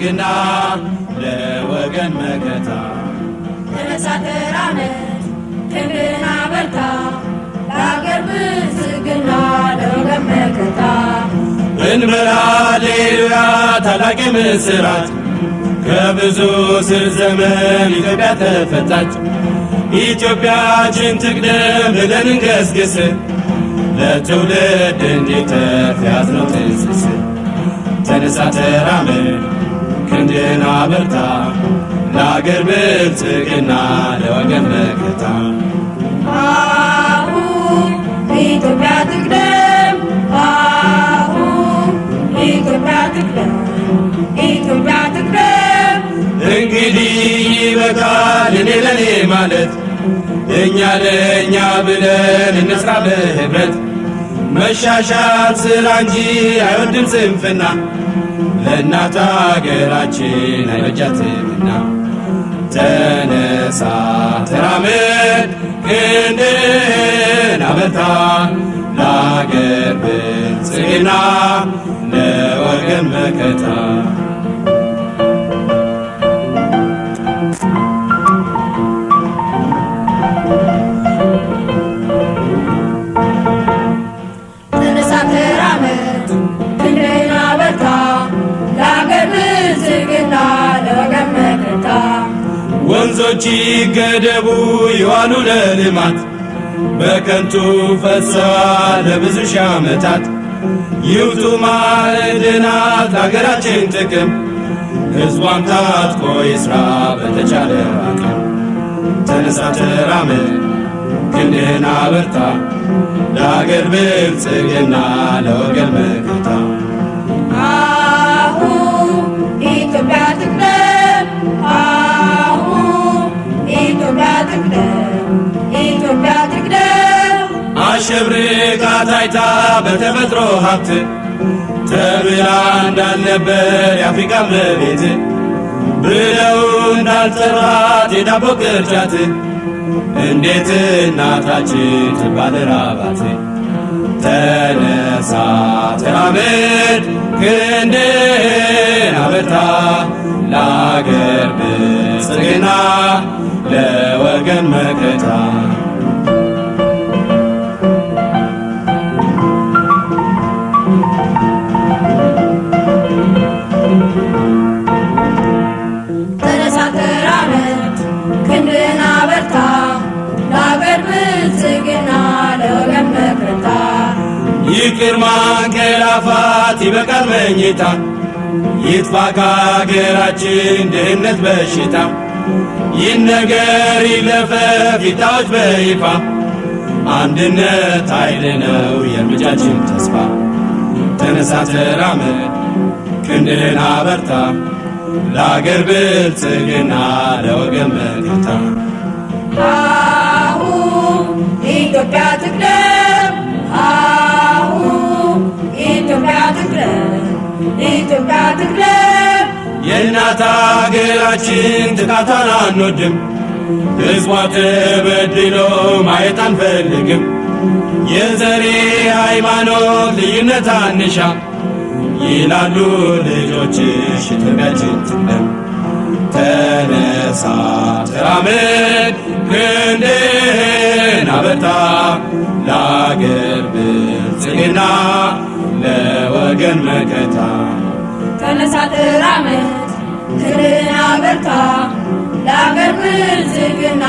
ግና ለወገን መከታ ተነሳ ተራመድ ክንድህን አበርታ ለአገር ብልጽግና ለወገን መከታ እንበል ሃሌሉያ ታላቅ ምስራት ከብዙ ስር ዘመን ኢትዮጵያ ተፈታች። ኢትዮጵያችን ትቅደም ብለን እንገስግስ ለትውልድ እንዲተርፍ ያዝነው ትንስስ ተነሳ ተራመድ ክንድህን አበርታ ለአገር ብልጽግና ለወገን መከታ አሁን ኢትዮጵያ ትቅደም አሁን ኢትዮጵያ ትቅደም ኢትዮጵያ ትቅደም እንግዲህ ይበቃል እኔ ለኔ ማለት እኛ ለእኛ ብለን እንስራ በህብረት መሻሻል ስራ እንጂ አይወድም ስንፍና ለእናት አገራችን አይበጃትምና ተነሳ ተራመድ ክንድህን አበርታ ለአገር ብልጽግና ለወገን መከታ ተነሳ ተራመድ ክንድህን አበርታ ለአገር ብልጽግና ለወገን መከታ ወንዞች ይገደቡ ይዋሉ ለልማት በከንቱ ፈሰዋል ለብዙ ሺህ ዓመታት ይውጡ ማዕድናት ለአገራችን ጥቅም ሕዝቧም ታጥቆ ይስራ በተቻለ አቅም ተነሳ ተራመድ ክንድህን አበርታ ለአገር ብልጽግና ለወገን መከታ አሁን ኢትዮጵያ ትቅደም አሁን ኢትዮጵያ ትቅደም ኢትዮጵያ ትቅደም አሸብርቃ ታይታ በተፈጥሮ ሀብት ተብላ እንዳልነበር የአፍሪካ እመቤት ብለው እንዳልጠራት የዳቦ ቅርጫት እንዴት እናታችን ትባል ራባት ተነሳ ተራመድ ክንድህን አበርታ ለአገር ብልጽግና ለወገን መከታ ተነሳ ተራመድ ክንድህን አበርታ ለአገር ብልጽግና ለወገን መከታ ይቅር ማንቀላፋት ይበቃል መኝታ ይጥፋ ከአገራችን ድህነት በሽታ ይነገር ይለፈፍ ይታወጅ በይፋ አንድነት ኃይል ነው የእርምጃችን ተስፋ ተነሳ ተራመድ ክንድህን አበርታ ለአገር ብልጽግና ለወገን መከታ አሁን ኢትዮጵያ ትቅደም አሁን ኢትዮጵያ ትቅደም ኢትዮጵያ ትቅደም የእናት አገራችን ጥቃቷን አንወድም ሕዝቧ ተበድሎ ማየት አንፈልግም የዘሬ ሃይማኖት ልዩነት አንሻ ይላሉ ልጆችሽ ኢትዮጵያችን ትቅደም ተነሳ ተራመድ ክንድህን አበርታ ለአገር ብልጽግና ለወገን መከታ ተነሳ ተራመድ ክንድህን አበርታ ለአገር ብልጽግና